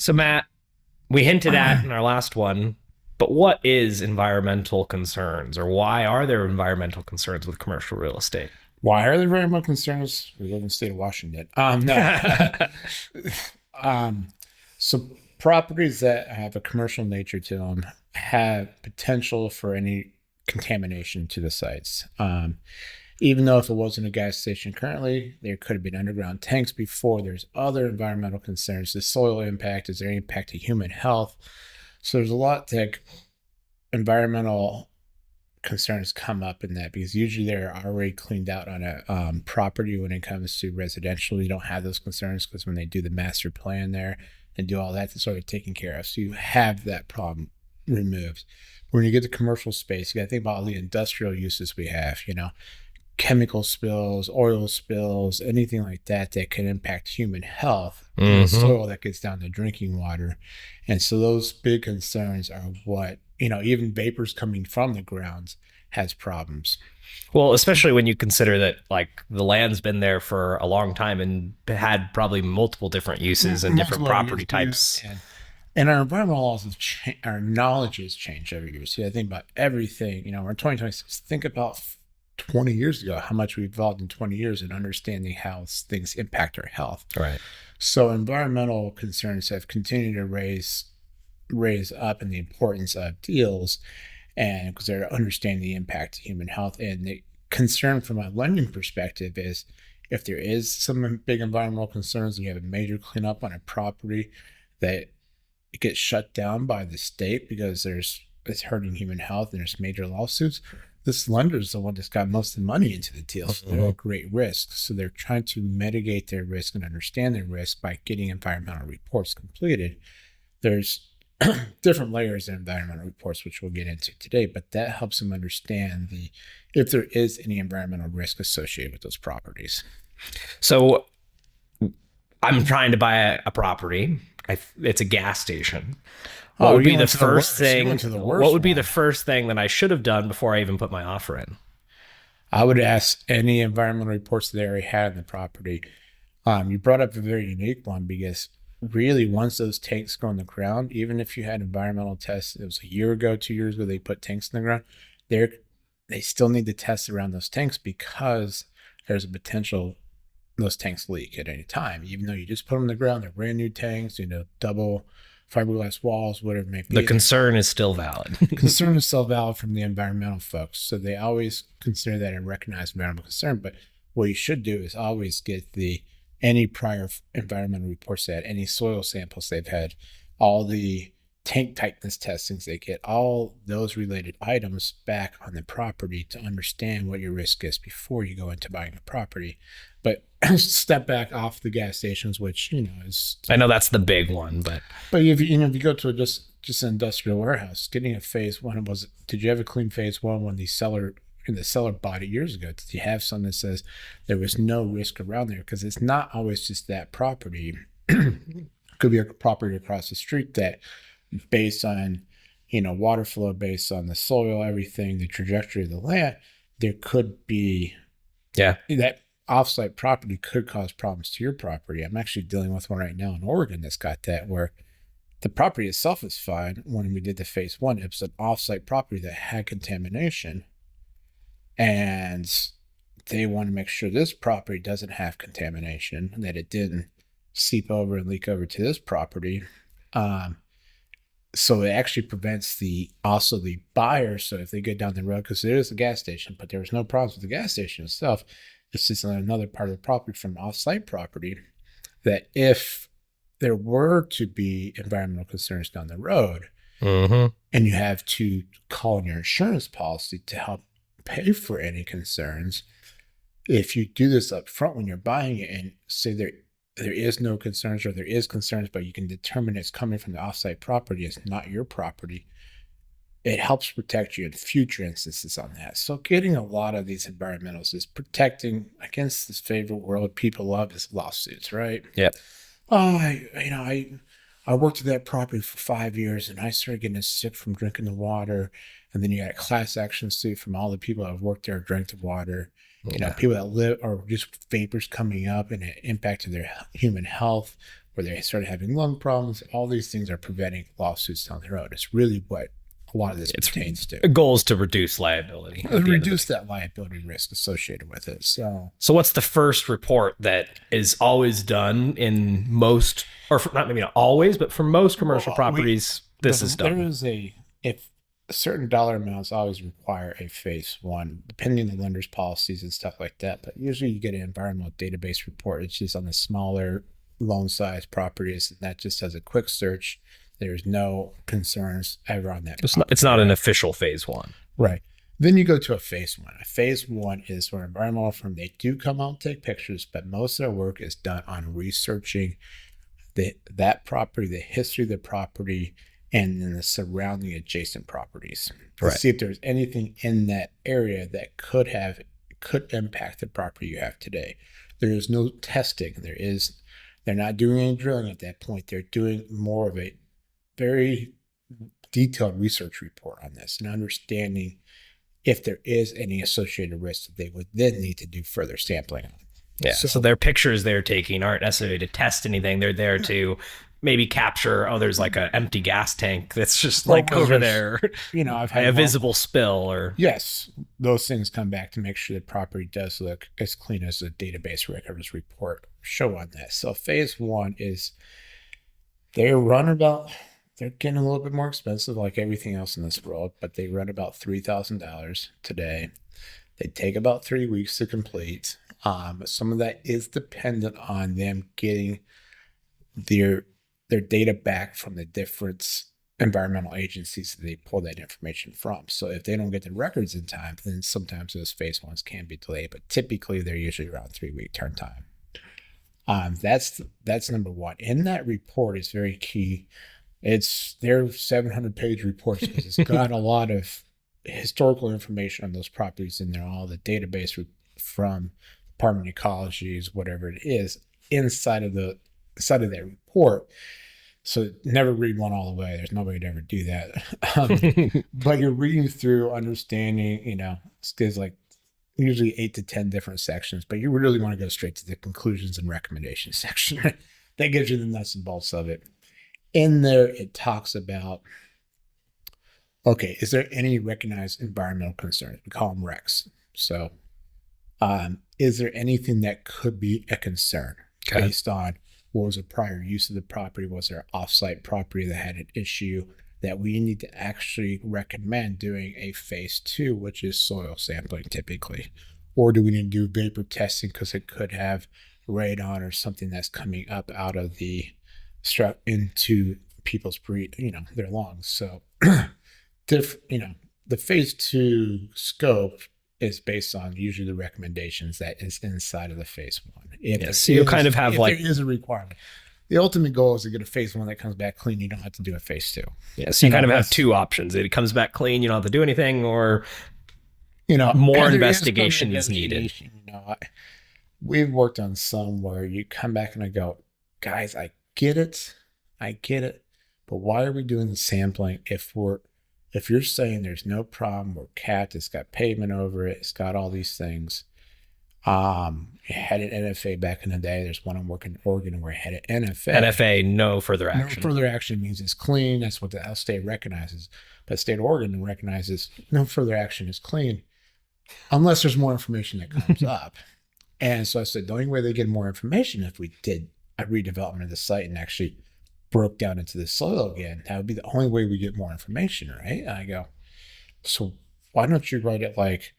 So, Matt, we hinted at in our last one, but what is environmental concerns, or why are there environmental concerns with commercial real estate? Why are there very much concerns? We live in the state of Washington. No. um, so properties that have a commercial nature to them have potential for any contamination to the sites. Even though if it wasn't a gas station currently, there could have been underground tanks before. There's other environmental concerns. The soil impact, is there any impact to human health? So there's a lot that environmental concerns come up in that, because usually they're already cleaned out on a property. When it comes to residential, you don't have those concerns because when they do the master plan there and do all that, it's already taken care of. So you have that problem removed. When you get to commercial space, you got to think about all the industrial uses we have, chemical spills, oil spills, anything like that that can impact human health in the Mm-hmm. soil that gets down to drinking water. And so those big concerns are what, even vapors coming from the grounds has problems. Well, especially when you consider that like the land's been there for a long time and had probably multiple different uses and different Multiple property years used, types. and our environmental laws have changed. Our knowledge has changed every year. So I think about everything. We're in 2026. Think about 20 years ago, how much we've evolved in 20 years in understanding how things impact our health. Right. So environmental concerns have continued to raise up in the importance of deals, and because they're understanding the impact to human health. And the concern from a lending perspective is if there is some big environmental concerns and you have a major cleanup on a property, that it gets shut down by the state because it's hurting human health and there's major lawsuits. This lender is the one that's got most of the money into the deal. So they're at great risk. So they're trying to mitigate their risk and understand their risk by getting environmental reports completed. There's different layers in environmental reports, which we'll get into today, but that helps them understand if there is any environmental risk associated with those properties. So I'm trying to buy a property. It's a gas station. What Oh, would be you the went to the first worst. You thing? went to the What worst would be the one. first thing that I should have done before I even put my offer in? I would ask any environmental reports that they already had on the property. You brought up a very unique one, because really once those tanks go on the ground, even if you had environmental tests, it was a year ago, 2 years ago, they put tanks in the ground, they still need to test around those tanks because there's a potential those tanks leak at any time. Even though you just put them in the ground, they're brand new tanks, double fiberglass walls, whatever it may The be. concern is still valid. Concern is still valid from the environmental folks. So they always consider that a recognized environmental concern. But what you should do is always get any prior environmental reports they had, any soil samples they've had, all the tank tightness testings they get, all those related items back on the property to understand what your risk is before you go into buying a property. But step back off the gas stations, which is. I know that's the big one, but But if you go to just an industrial warehouse, getting a phase one, did you have a clean phase one when the seller bought it years ago? Did you have something that says there was no risk around there? Because it's not always just that property. Could be a property across the street that, based on water flow, based on the soil, everything, the trajectory of the land, there could be yeah. that offsite property could cause problems to your property. I'm actually dealing with one right now in Oregon that's got that, where the property itself is fine. When we did the phase one, it was an offsite property that had contamination, and they want to make sure this property doesn't have contamination, that it didn't seep over and leak over to this property. So it actually prevents the buyer. So if they get down the road, because there is a gas station, but there was no problems with the gas station itself. It's just another part of the property from off-site property, that if there were to be environmental concerns down the road, Mm-hmm. and you have to call in your insurance policy to help pay for any concerns, if you do this up front when you're buying it and say there is no concerns, or there is concerns, but you can determine it's coming from the offsite property, it's not your property, it helps protect you in future instances on that. So getting a lot of these environmentals is protecting against this favorite world people love is lawsuits, right? Yep. Oh, I worked at that property for 5 years and I started getting sick from drinking the water. And then you got a class action suit from all the people that have worked there, drank the water. Yeah. People that live, or just vapors coming up and it impacted their human health. or they started having lung problems. All these things are preventing lawsuits down the road. It's really what a lot of this Its pertains to. goal is to reduce liability at the end of the Reduce day. that liability risk associated with it. So, So what's the first report that is always done in most, or for, not maybe not always, but for most commercial properties, this is there done. is if certain dollar amounts always require a phase one, depending on the lender's policies and stuff like that. But usually you get an environmental database report. It's just on the smaller loan size properties, and that just does a quick search. There's no concerns ever on that. It's not an official phase one. Right. Then you go to a phase one. A phase one is where environmental firm, they do come out and take pictures, but most of their work is done on researching that property, the history of the property, and then the surrounding adjacent properties to see if there's anything in that area that could impact the property you have today. There is no testing. They're not doing any drilling at that point. They're doing more of a very detailed research report on this and understanding if there is any associated risk that they would then need to do further sampling on. Yeah. So their pictures they're taking aren't necessarily to test anything. They're there to maybe capture, oh, there's like an empty gas tank that's just like over there. I've had a visible spill or. Yes, those things come back to make sure the property does look as clean as the database records report show on that. So phase one is they're getting a little bit more expensive like everything else in this world, but they run about $3,000 today. They take about 3 weeks to complete. Some of that is dependent on them getting their data back from the different environmental agencies that they pull that information from. So if they don't get the records in time, then sometimes those phase ones can be delayed, but typically they're usually around 3-week turn time. That's number one. In that report is very key. It's their 700-page report. It's got a lot of historical information on those properties in there, all the database from Department of Ecology, whatever it is, inside of that report. So never read one all the way. There's nobody to ever do that. But you're reading through, understanding, it's like usually 8 to 10 different sections, but you really want to go straight to the conclusions and recommendations section. That gives you the nuts and bolts of it. In there, it talks about, okay, is there any recognized environmental concerns? We call them RECs. So is there anything that could be a concern based on what was the prior use of the property? Was there off-site property that had an issue that we need to actually recommend doing a phase two, which is soil sampling typically? Or do we need to do vapor testing because it could have radon or something that's coming up out of the strap into people's their lungs? So, the phase two scope is based on usually the recommendations that is inside of the phase one. So you kind of have there is a requirement. The ultimate goal is to get a phase one that comes back clean. You don't have to do a phase two. Yeah, so you kind of have two options. It comes back clean, you don't have to do anything, or more investigation is needed. We've worked on some where you come back and I go, guys, I get it, but why are we doing the sampling if you're saying there's no problem, we're capped, it's got pavement over it, it's got all these things. It had an NFA back in the day. There's one I'm working in Oregon where it had an NFA. NFA, no further action. No further action means it's clean. That's what the state recognizes. But state of Oregon recognizes no further action is clean unless there's more information that comes up. And so I said, the only way they get more information if we did a redevelopment of the site and actually broke down into the soil again, that would be the only way we get more information, right? And I go, so why don't you write it like,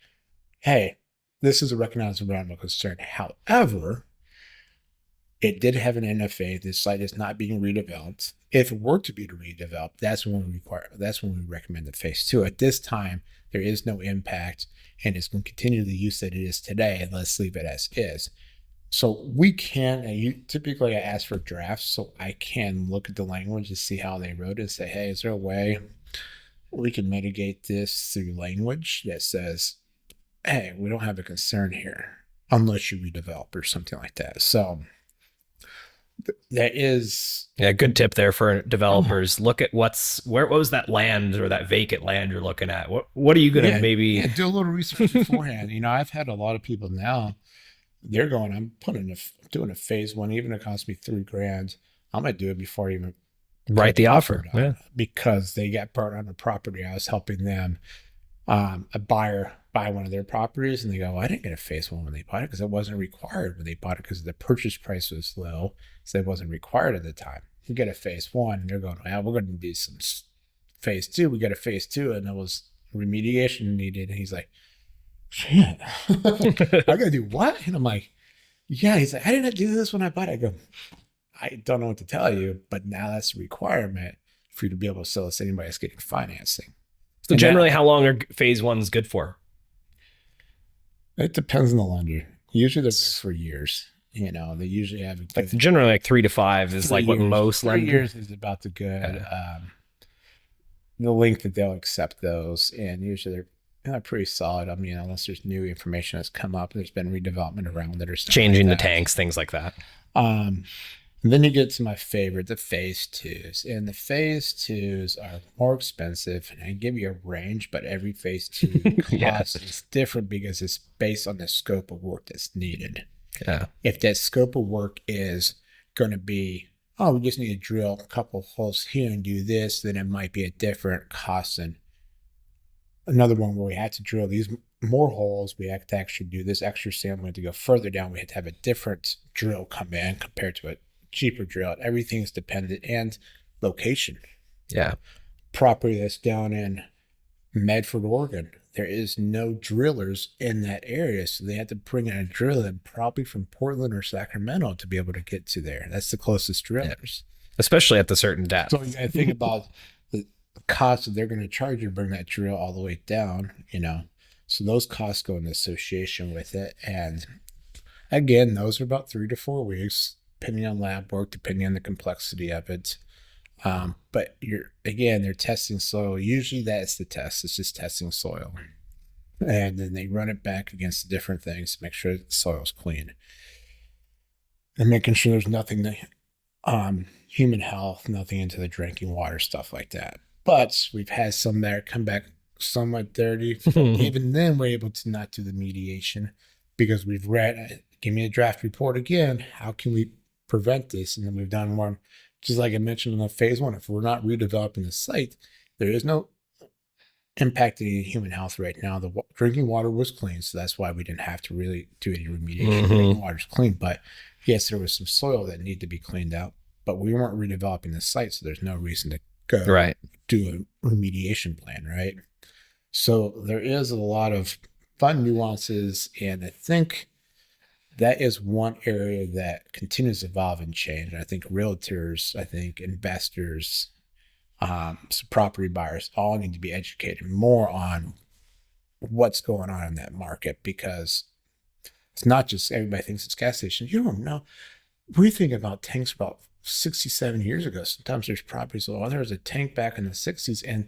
hey, this is a recognized environmental concern. However, it did have an NFA. This site is not being redeveloped. If it were to be redeveloped, that's when we recommend the phase two. At this time, there is no impact, and it's going to continue the use that it is today, and let's leave it as is. So we can, typically I ask for drafts, so I can look at the language to see how they wrote it and say, hey, is there a way we can mitigate this through language that says, hey, we don't have a concern here unless you redevelop or something like that. So that is a good tip there for developers. Look at what was that land or that vacant land you're looking at? What are you going to maybe do a little research beforehand? I've had a lot of people now, they're going, I'm doing a phase one, even if it costs me $3,000. I'm gonna do it before I even Write put the the offer offer. Yeah. down because they got burnt on the property. I was helping them, a buyer buy one of their properties, and they go, well, I didn't get a phase one when they bought it because it wasn't required when they bought it because the purchase price was low, so it wasn't required at the time. You get a phase one, and they're going, well, we're going to do some phase two. We got a phase two, and it was remediation needed. And he's like, shit, I got to do what? And I'm like, yeah. He's like, I didn't do this when I bought it. I go, I don't know what to tell you, but now that's a requirement for you to be able to sell this to anybody that's getting financing. So And generally, that, how long are phase ones good for? it depends on the lender. Usually they're good for years. You know, they usually have a Like good generally, like 3 to 5 is like what 3 years. most 3 years is about the good, Yeah. the length that they'll accept those, and usually they're pretty solid. I mean, unless there's new information that's come up, there's been redevelopment around it or something Changing the like that. tanks, things like that. Um, and then you get to my favorite, the phase twos. And the phase twos are more expensive. And I give you a range, but every phase two Yeah. cost is different because it's based on the scope of work that's needed. Yeah. If that scope of work is going to be, oh, we just need to drill a couple of holes here and do this, then it might be a different cost than another one where we had to drill these more holes. We had to actually do this extra sand. We had to go further down. We had to have a different drill come in compared to a cheaper drill. Everything's dependent, and location. Yeah. Property that's down in Medford, Oregon, there is no drillers in that area, so they had to bring in a driller probably from Portland or Sacramento to be able to get to there. That's the closest drillers. Especially at the certain depth. So you got to think about the cost that they're going to charge you to bring that drill all the way down, you know. So those costs go in association with it. And again, those are about 3 to 4 weeks, depending on lab work, depending on the complexity of it. But they're testing soil. Usually that's the test. It's just testing soil. And then they run it back against different things to make sure the soil's clean. And making sure there's nothing human health, nothing into the drinking water, stuff like that. But we've had some that come back somewhat dirty. Even then, we're able to not do the mediation because we've read, give me a draft report again. How can we prevent this? And then we've done one, just like I mentioned in the phase one. If we're not redeveloping the site, there is no impact to human health right now. The drinking water was clean, so that's why we didn't have to really do any remediation. Drinking water's clean, but yes, there was some soil that needed to be cleaned out, but we weren't redeveloping the site, so there's no reason to go do a remediation plan, right? So there is a lot of fun nuances, and I think that is one area that continues to evolve and change. And I think realtors, I think investors, some property buyers all need to be educated more on what's going on in that market, because it's not just everybody thinks it's gas stations. You don't know. We think about tanks about 67 years ago. Sometimes there's properties, well, there was a tank back in the 60s,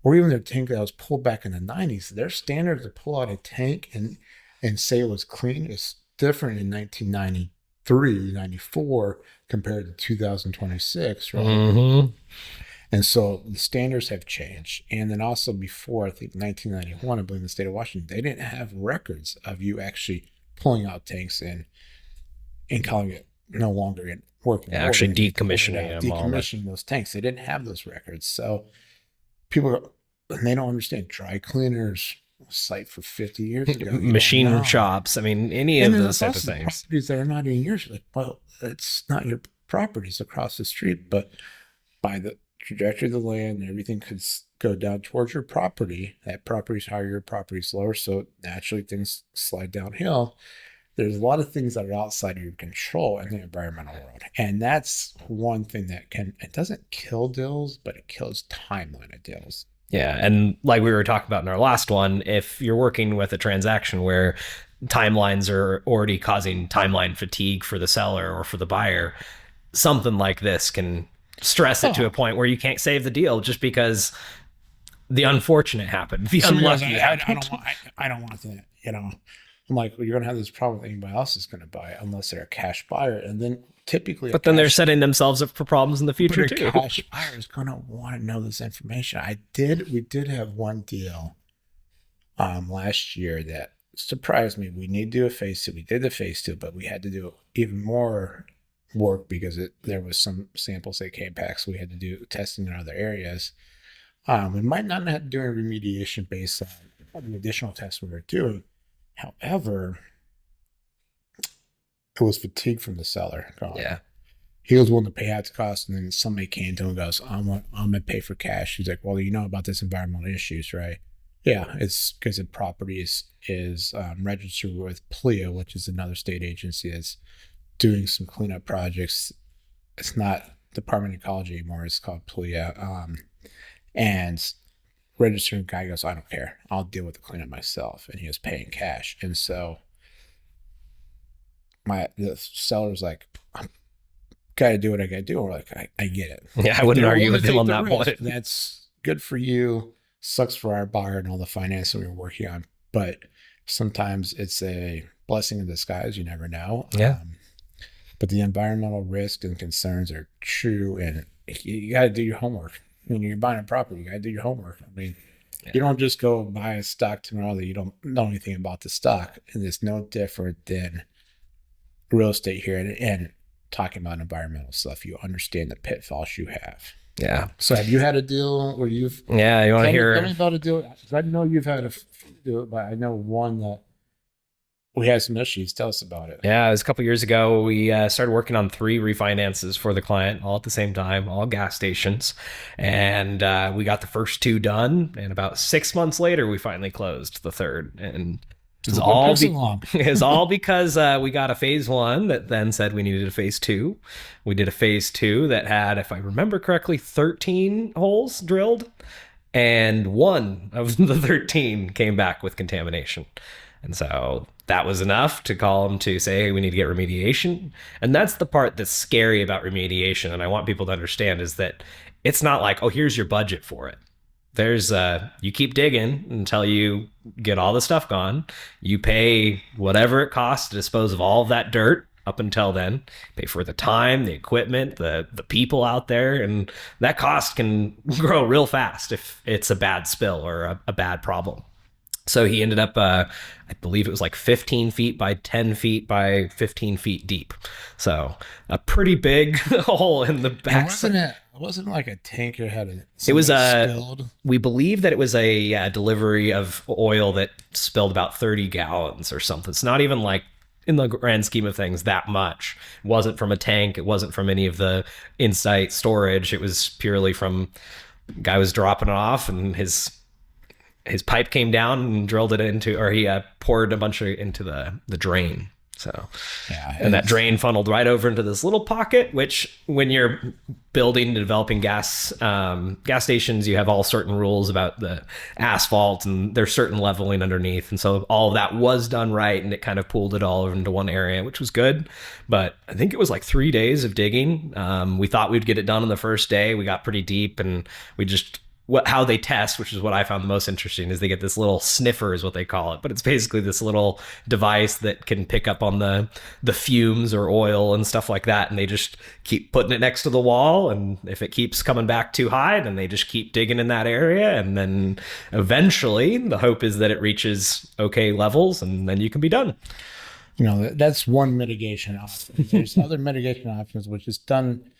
or even a tank that was pulled back in the 90s. Their standard to pull out a tank and say it was clean is different in 1993, 94 compared to 2026, right? And so the standards have changed. And then also before, I think 1991, I believe in the state of Washington, they didn't have records of you actually pulling out tanks and calling it no longer in working. Actually decommissioning them. Decommissioning those tanks. They didn't have those records. So people, they don't understand dry cleaners site for 50 years ago. Machine shops. I mean, any of those type of things. Properties that are not even yours. Like, well, it's not your properties across the street, but by the trajectory of the land, everything could go down towards your property. That property's higher, your property's lower, so naturally things slide downhill. There's a lot of things that are outside of your control in the environmental world, and that's one thing that it doesn't kill deals, but it kills timeline of deals. Yeah, and like we were talking about in our last one, if you're working with a transaction where timelines are already causing timeline fatigue for the seller or for the buyer, something like this can stress it to a point where you can't save the deal just because the unfortunate happened, the unlucky happened. I don't want that. You know, I'm like, well, you're gonna have this problem with anybody else is gonna buy it unless they're a cash buyer, and then typically, but then they're setting themselves up for problems in the future too. A cash buyer is gonna want to know this information. We did have one deal, last year that surprised me. We need to do a phase two. We did the phase two, but we had to do even more work because there was some samples that came back, so we had to do testing in other areas. We might not have to do a remediation based on the additional tests we were doing. However, it was fatigue from the seller. Yeah. He was willing to pay out the cost, and then somebody came to him and goes, I'm gonna pay for cash. He's like, well, you know about this environmental issues, right? Yeah, it's because the property is registered with PLEA, which is another state agency that's doing some cleanup projects. It's not Department of Ecology anymore. It's called PLEA. And registering guy goes, I don't care. I'll deal with the cleanup myself. And he was paying cash. And so the seller's like, I gotta do what I gotta do. We're like, I get it. Yeah, I wouldn't argue with him on that point. That's good for you. Sucks for our buyer and all the financing we were working on. But sometimes it's a blessing in disguise. You never know. Yeah. But the environmental risks and concerns are true, and you got to do your homework. I mean, you're buying a property, you got to do your homework. I mean, you don't just go buy a stock tomorrow that you don't know anything about the stock, and it's no different than real estate here and talking about environmental stuff. You understand the pitfalls you have. Yeah. So have you had a deal where you've? Yeah, you want to hear? Tell me about a deal. 'Cause I know you've had a deal, but I know one that we had some issues. Tell us about it. Yeah, it was a couple years ago. We started working on 3 refinances for the client all at the same time, all gas stations. And we got the first 2 done. And about 6 months later, we finally closed the third. And it's all because we got a phase 1 that then said we needed a phase 2. We did a phase 2 that had, if I remember correctly, 13 holes drilled. And 1 of the 13 came back with contamination. And so that was enough to call them to say, hey, we need to get remediation. And that's the part that's scary about remediation. And I want people to understand is that it's not like, oh, here's your budget for it. There's you keep digging until you get all the stuff gone. You pay whatever it costs to dispose of all of that dirt up until then. Pay for the time, the equipment, the people out there. And that cost can grow real fast if it's a bad spill or a bad problem. So he ended up, I believe it was like 15 feet by 10 feet by 15 feet deep. So a pretty big hole in the back. It wasn't like a tanker had a. It was spilled. We believe that it was a delivery of oil that spilled about 30 gallons or something. It's not even like, in the grand scheme of things, that much. It wasn't from a tank. It wasn't from any of the in-site storage. It was purely from guy was dropping it off, and his pipe came down and drilled it into, or he poured a bunch of into the drain. So, yeah, and that drain funneled right over into this little pocket, which when you're building and developing gas stations, you have all certain rules about the asphalt, and there's certain leveling underneath. And so all of that was done right, and it kind of pooled it all into one area, which was good. But I think it was like 3 days of digging. We thought we'd get it done on the first day. We got pretty deep, and we just how they test, which is what I found the most interesting, is they get this little sniffer is what they call it, but it's basically this little device that can pick up on the fumes or oil and stuff like that, and they just keep putting it next to the wall, and if it keeps coming back too high, then they just keep digging in that area, and then eventually the hope is that it reaches okay levels, and then you can be done. You know, that's one mitigation option. There's other mitigation options, which is done,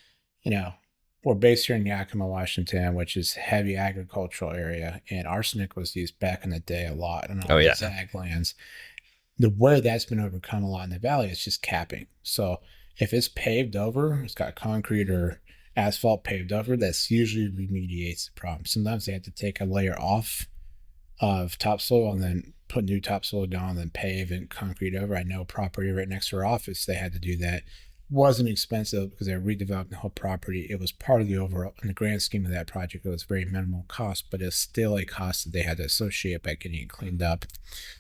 we're based here in Yakima, Washington, which is heavy agricultural area, and arsenic was used back in the day a lot in all these ag lands. The way that's been overcome a lot in the valley is just capping. So if it's paved over, it's got concrete or asphalt paved over, that's usually remediates the problem. Sometimes they have to take a layer off of topsoil and then put new topsoil down and then pave and concrete over. I know property right next to our office, they had to do that. Wasn't expensive because they're redeveloping the whole property. It was part of the overall, in the grand scheme of that project, it was very minimal cost, but it's still a cost that they had to associate by getting it cleaned up.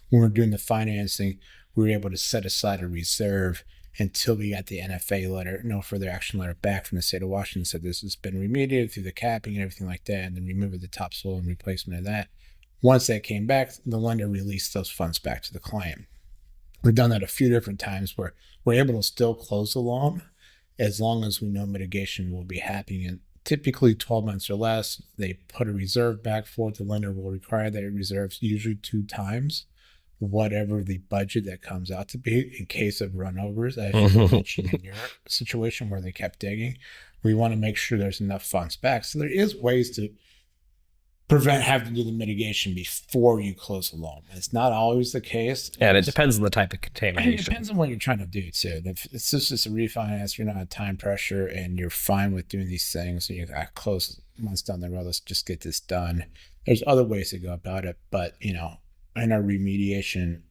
When we were doing the financing, we were able to set aside a reserve until we got the NFA letter, no further action letter back from the state of Washington, said this has been remediated through the capping and everything like that, and then removing the topsoil and replacement of that. Once that came back, the lender released those funds back to the client. We've done that a few different times where we're able to still close the loan as long as we know mitigation will be happening. And typically 12 months or less, they put a reserve back for it. The lender will require that it reserves usually 2 times whatever the budget that comes out to be in case of runovers, as you were Mhm. mentioning in your situation where they kept digging. We want to make sure there's enough funds back. So there is ways to prevent having to do the mitigation before you close a loan. It's not always the case. And it depends on the type of It contamination. depends on what you're trying to do too. If it's just a refinance, you're not on time pressure, and you're fine with doing these things, and you got close months down the road. Let's just get this done. There's other ways to go about it, but in our remediation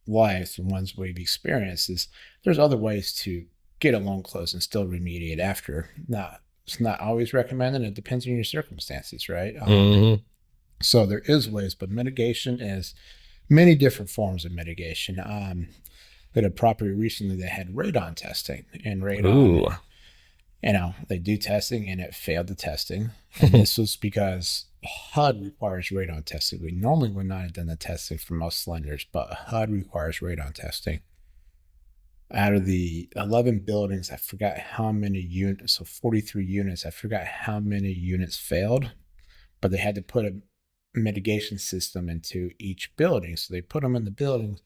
life, the ones we've experienced, is there's other ways to get a loan closed and still remediate after. Not It's not always recommended. It depends on your circumstances, right? Hmm. So there is ways, but mitigation is many different forms of mitigation. We had a property recently that had radon testing, and radon, Ooh. they do testing and it failed the testing. And this was because HUD requires radon testing. We normally would not have done the testing for most lenders, but HUD requires radon testing. Out of the 11 buildings, I forgot how many units, so 43 units, I forgot how many units failed, but they had to put a mitigation system into each building. So they put them in the buildings.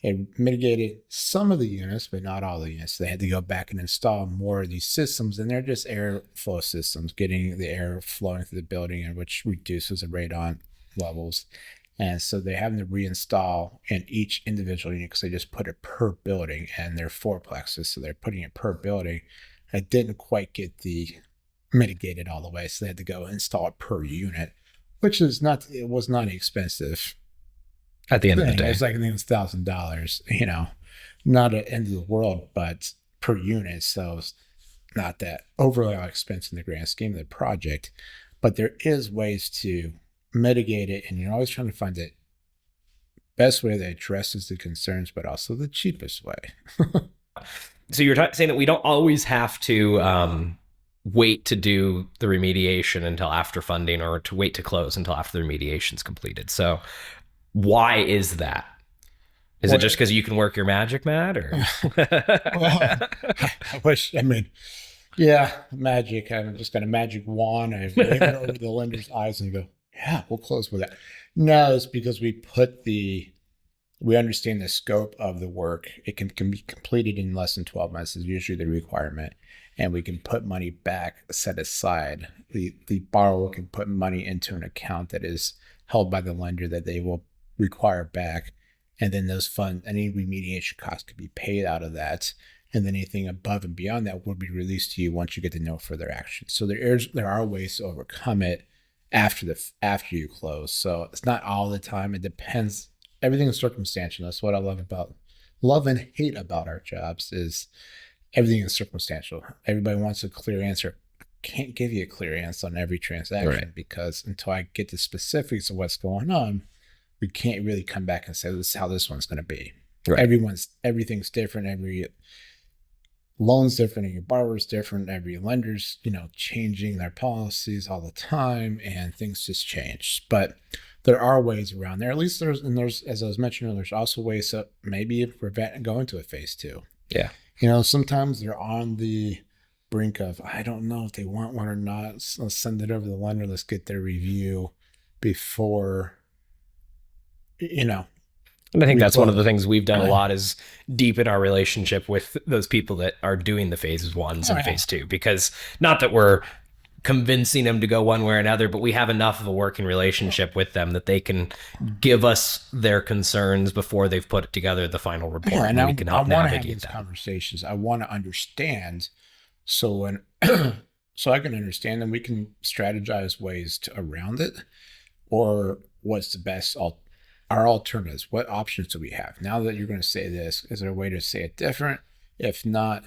It mitigated some of the units, but not all the units. They had to go back and install more of these systems, and they're just airflow systems, getting the air flowing through the building, and which reduces the radon levels. And so they're having to reinstall in each individual unit because they just put it per building, and they're fourplexes, so they're putting it per building. It didn't quite get the mitigated all the way, so they had to go install it per unit, which is not, it was not expensive At the end of the thing. day. It's like, I think it was $1,000, not at the end of the world, but per unit. So it's not that overly expensive in the grand scheme of the project. But there is ways to mitigate it, and you're always trying to find the best way that addresses the concerns, but also the cheapest way. So you're saying that we don't always have to wait to do the remediation until after funding, or to wait to close until after the remediation is completed. So why is that? Is it Well, just because you can work your magic, Matt, or? well, I wish. I mean, yeah, magic. I'm just got a magic wand. I wave it over the lender's eyes and go, "Yeah, we'll close with that." No, it's because we understand the scope of the work. It can be completed in less than 12 months is usually the requirement. And we can put money back, set aside. The borrower can put money into an account that is held by the lender that they will require back. And then those funds, any remediation costs could be paid out of that. And then anything above and beyond that will be released to you once you get to no further action. So there are ways to overcome it after you close. So it's not all the time. It depends. Everything is circumstantial. That's what I love and hate about our jobs is everything is circumstantial. Everybody wants a clear answer. I can't give you a clear answer on every transaction, Right. because until I get the specifics of what's going on, we can't really come back and say this is how this one's going to be. Right. Everything's different. Every loan's different, and your borrower's different. Every lender's changing their policies all the time, and things just change. But there are ways around there. At least there's as I was mentioning, there's also ways to maybe prevent going to a phase two. Yeah. Sometimes they're on the brink of, I don't know if they want one or not. Let's send it over to the lender. Let's get their review before, And I think we that's one of the close. things we've done a lot is deepen our relationship with those people that are doing the phases ones Oh, and yeah. phase two, because not that we're convincing them to go one way or another, but we have enough of a working relationship with them that they can give us their concerns before they've put together the final report, Yeah, and and we can I help want to have navigate these that. conversations. I want to understand, so when so I can understand, and we can strategize ways around it, or what's the best our alternatives. What options do we have now that you're going to say this? Is there a way to say it different? If not,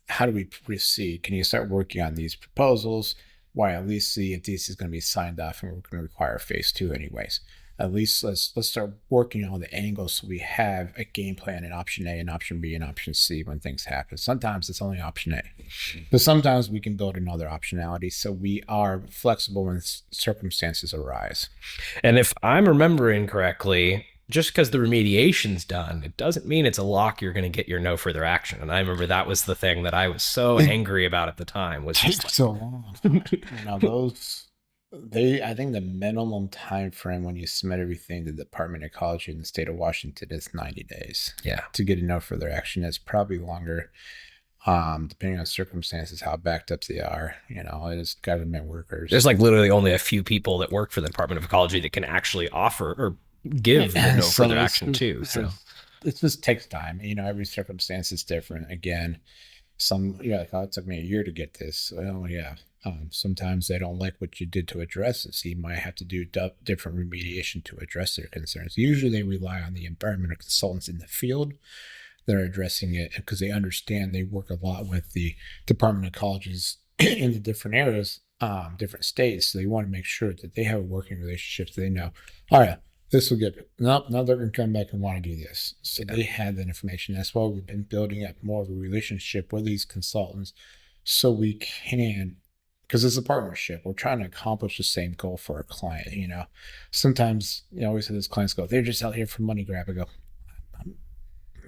how do we proceed? Can you start working on these proposals? Why, at least see if this is going to be signed off, and we're going to require phase two anyways. At least let's start working on the angles so we have a game plan, and option A and option B and option C when things happen. Sometimes it's only option A, but sometimes we can build another optionality so we are flexible when circumstances arise. And if I'm remembering correctly, just because the remediation's done, it doesn't mean it's a lock you're going to get your no further action. And I remember that was the thing that I was so It angry about at the time, was just takes like, so long. Those I think the minimum time frame when you submit everything to the Department of Ecology in the state of Washington is 90 days Yeah. to get a no further action. It's probably longer, depending on circumstances, how backed up they are. It is government workers. There's like literally only a few people that work for the Department of Ecology that can actually offer or give the no So further action too. So it just takes time. Every circumstance is different. Again, like, oh, it took me a year to get this. Well, yeah. Sometimes they don't like what you did to address it. So you might have to do different remediation to address their concerns. Usually they rely on the environmental consultants in the field that are addressing it because they understand they work a lot with the Department of Ecologies in the different areas, different states. So they want to make sure that they have a working relationship. So they know, all right, this will get, nope, now they're going to come back and want to do this. So they have that information. That's why we've been building up more of a relationship with these consultants so we can, because it's a partnership. We're trying to accomplish the same goal for our client. Sometimes, always have these clients go, they're just out here for money grab. I go,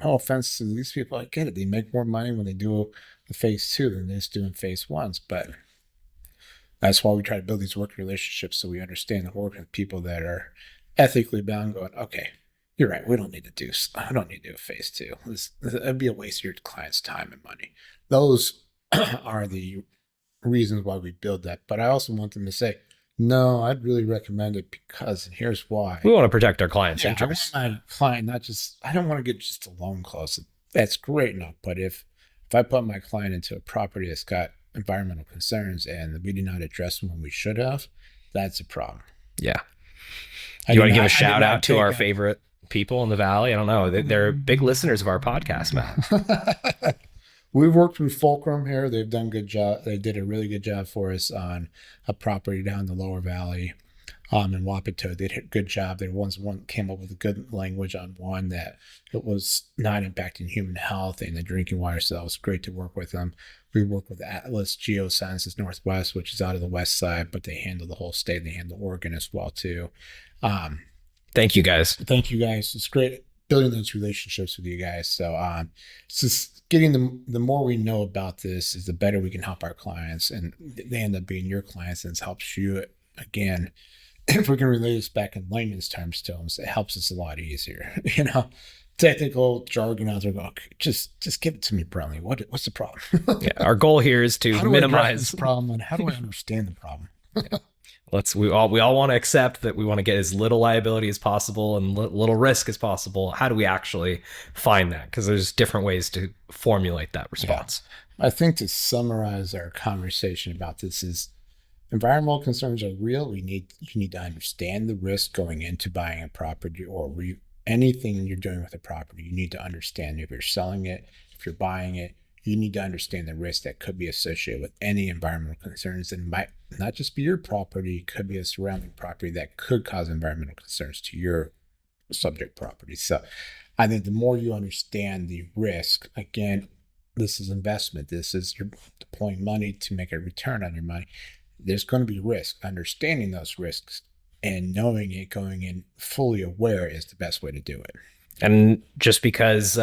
no offense to these people, I get it. They make more money when they do the phase two than they just do in phase ones. But that's why we try to build these working relationships so we understand the working with people that are ethically bound, going, okay, you're right. I don't need to do a phase two. It'd be a waste of your client's time and money. Those are the reasons why we build that. But I also want them to say, no, I'd really recommend it because, and here's why. we want to protect our clients' Yeah, I want interests. my client I don't want to get just a loan close. That's great enough. But if I put my client into a property that's got environmental concerns and we did not address them when we should have, that's a problem. Yeah. You want to give a shout out to our favorite people in the Valley? I don't know. They're big listeners of our podcast, man. We've worked with Fulcrum here. They've done a good job. They did a really good job for us on a property down in the Lower Valley, in Wapato. They did a good job. They one came up with a good language on one that it was not impacting human health and the drinking water. So it was great to work with them. We work with Atlas Geosciences Northwest, which is out of the west side, but they handle the whole state. They handle Oregon as well too. Thank you guys. Thank you guys. It's great building those relationships with you guys. So it's just getting the more we know about this is the better we can help our clients, and they end up being your clients, and it helps you again. If we can relate this back in layman's terms to them, it helps us a lot easier. Technical jargon out there. Go, okay, just give it to me, Brownlee. What's the problem? Yeah, our goal here is to minimize this problem, and how do I understand the problem? Yeah. We all want to accept that we want to get as little liability as possible and little risk as possible. How do we actually find that? Because there's different ways to formulate that response. Yeah. I think to summarize our conversation about this is environmental concerns are real. You need to understand the risk going into buying a property or anything you're doing with a property. You need to understand if you're selling it, if you're buying it. You need to understand the risk that could be associated with any environmental concerns, and might not just be your property, it could be a surrounding property that could cause environmental concerns to your subject property. So I think the more you understand the risk, again, this is investment. This is you're deploying money to make a return on your money. There's going to be risk. Understanding those risks and knowing it, going in fully aware is the best way to do it. And just because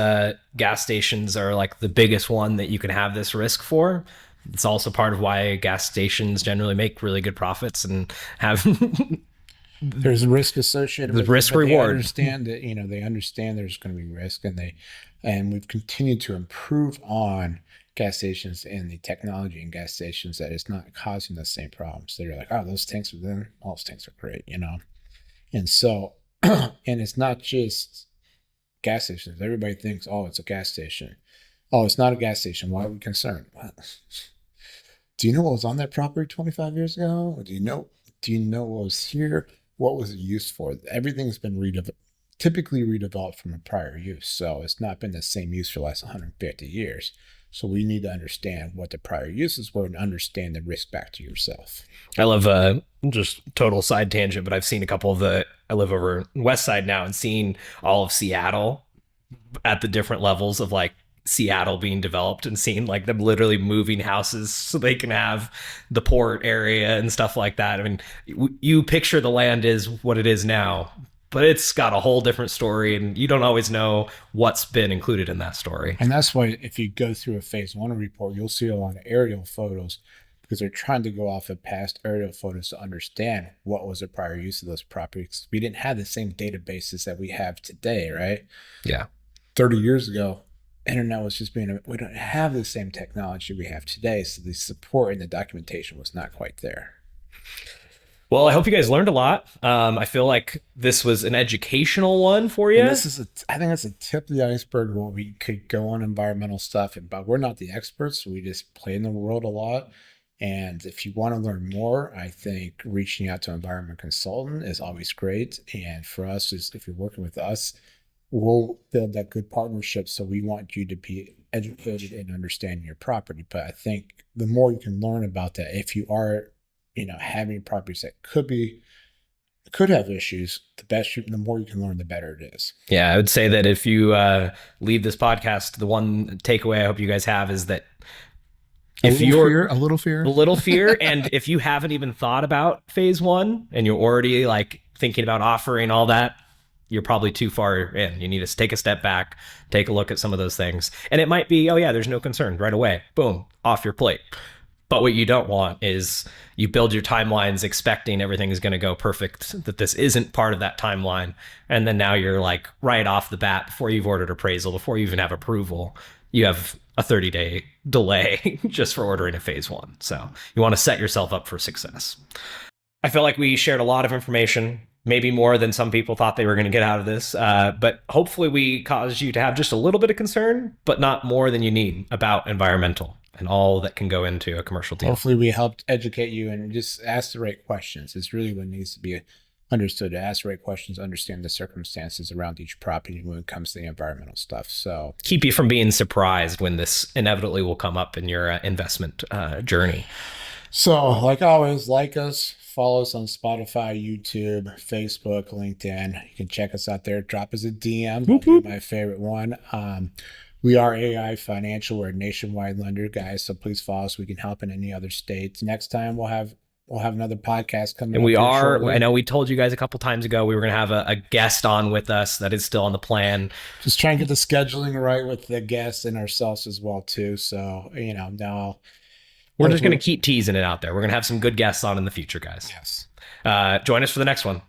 gas stations are like the biggest one that you can have this risk for, it's also part of why gas stations generally make really good profits and have there's a risk associated with risk reward. They understand that they understand there's going to be risk, and we've continued to improve on gas stations and the technology in gas stations that it's not causing the same problems. They're like, oh, those tanks are there. All those tanks are great, and so and it's not just gas stations. Everybody thinks, oh, it's a gas station. Oh, it's not a gas station. Why are we concerned? What? Do you know what was on that property 25 years ago? Do you know what was here? What was it used for? Everything's been typically redeveloped from a prior use. So it's not been the same use for the last 150 years. So we need to understand what the prior uses were and understand the risk back to yourself. I love just total side tangent, but I've seen a couple of I live over west side now and seeing all of Seattle at the different levels of like Seattle being developed and seeing like them literally moving houses so they can have the port area and stuff like that. I mean, you picture the land is what it is now, but it's got a whole different story and you don't always know what's been included in that story. And that's why if you go through a phase one report, you'll see a lot of aerial photos because they're trying to go off of past aerial photos to understand what was the prior use of those properties. We didn't have the same databases that we have today, right? Yeah. 30 years ago, internet was just being, we don't have the same technology we have today. So the support and the documentation was not quite there. Well, I hope you guys learned a lot. I feel like this was an educational one for And you. this is, I think that's a tip of the iceberg where we could go on environmental stuff, but we're not the experts. We just play in the world a lot. And if you want to learn more, I think reaching out to an environment consultant is always great. And for us, is if you're working with us, we'll build that good partnership. So we want you to be educated and understanding your property. But I think the more you can learn about that, if you are, having properties that could have issues, the more you can learn, the better it is. Yeah, I would say that if you leave this podcast, the one takeaway I hope you guys have is that if you're a little fear, a little fear, and if you haven't even thought about phase one and you're already like thinking about offering all that, you're probably too far in. You need to take a step back, take a look at some of those things. And it might be, oh yeah, there's no concern right away. Boom, off your plate. But what you don't want is you build your timelines expecting everything is going to go perfect, that this isn't part of that timeline. And then now you're like right off the bat, before you've ordered appraisal, before you even have approval, you have a 30-day delay just for ordering a phase one. So you want to set yourself up for success. I feel like we shared a lot of information, maybe more than some people thought they were going to get out of this. But hopefully we caused you to have just a little bit of concern, but not more than you need about environmental and all that can go into a commercial deal. Hopefully we helped educate you and just ask the right questions. It's really what needs to be understood, to ask the right questions, understand the circumstances around each property when it comes to the environmental stuff. So keep you from being surprised when this inevitably will come up in your investment journey. So like always, like us, follow us on Spotify, YouTube, Facebook, LinkedIn. You can check us out there. Drop us a DM. That'll be my favorite one. We are AI Financial. We're a nationwide lender, guys. So please follow us. We can help in any other states. Next time we'll have another podcast coming. And we are. Shortly. I know we told you guys a couple times ago we were going to have a guest on with us. That is still on the plan. Just trying to get the scheduling right with the guests and ourselves as well too. So now we're just going to keep teasing it out there. We're going to have some good guests on in the future, guys. Yes. Join us for the next one.